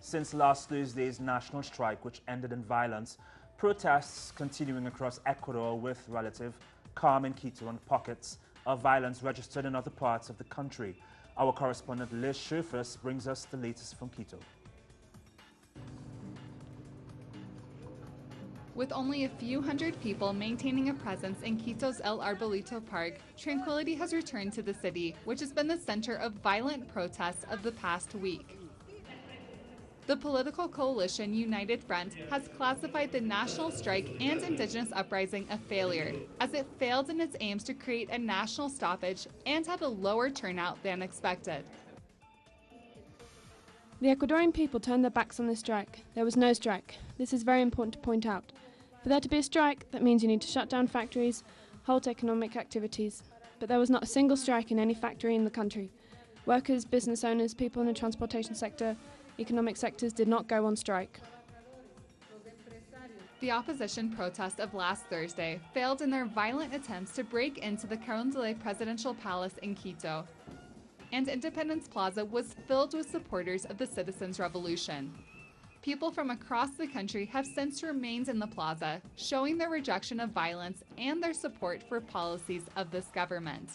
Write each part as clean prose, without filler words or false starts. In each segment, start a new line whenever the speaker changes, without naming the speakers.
Since last Thursday's national strike, which ended in violence, protests continuing across Ecuador with relative calm in Quito and pockets of violence registered in other parts of the country. Our correspondent Liz Scherfers brings us the latest from Quito.
With only a few hundred people maintaining a presence in Quito's El Arbolito Park, tranquility has returned to the city, which has been the center of violent protests of the past week. The political coalition United Front has classified the national strike and indigenous uprising a failure, as it failed in its aims to create a national stoppage and had a lower turnout than expected.
The Ecuadorian people turned their backs on the strike. There was no strike. This is very important to point out. For there to be a strike, that means you need to shut down factories, halt economic activities. But there was not a single strike in any factory in the country. Workers, business owners, people in the transportation sector, economic sectors did not go on strike.
The opposition protest of last Thursday failed in their violent attempts to break into the Carondelet Presidential Palace in Quito, and Independence Plaza was filled with supporters of the Citizens' Revolution. People from across the country have since remained in the plaza, showing their rejection of violence and their support for policies of this government.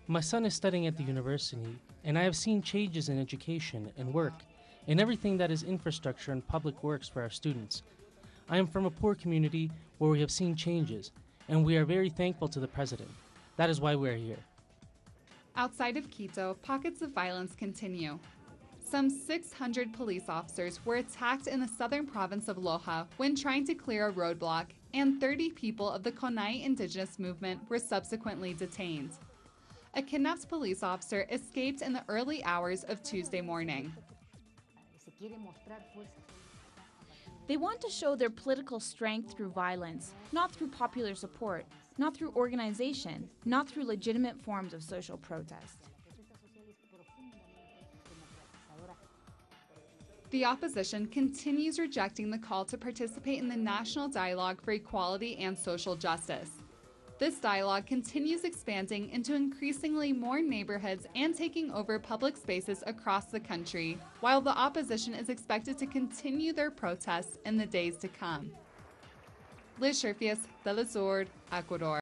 My son is studying at the university, and I have seen changes in education and work, and everything that is infrastructure and public works for our students. I am from a poor community where we have seen changes, and we are very thankful to the president. That is why we are here.
Outside of Quito, pockets of violence continue. Some 600 police officers were attacked in the southern province of Loja when trying to clear a roadblock, and 30 people of the Konai indigenous movement were subsequently detained. A kidnapped police officer escaped in the early hours of Tuesday morning.
They want to show their political strength through violence, not through popular support, not through organization, not through legitimate forms of social protest.
The opposition continues rejecting the call to participate in the national dialogue for equality and social justice. This dialogue continues expanding into increasingly more neighborhoods and taking over public spaces across the country, while the opposition is expected to continue their protests in the days to come. Liz Scherfers, Ecuador.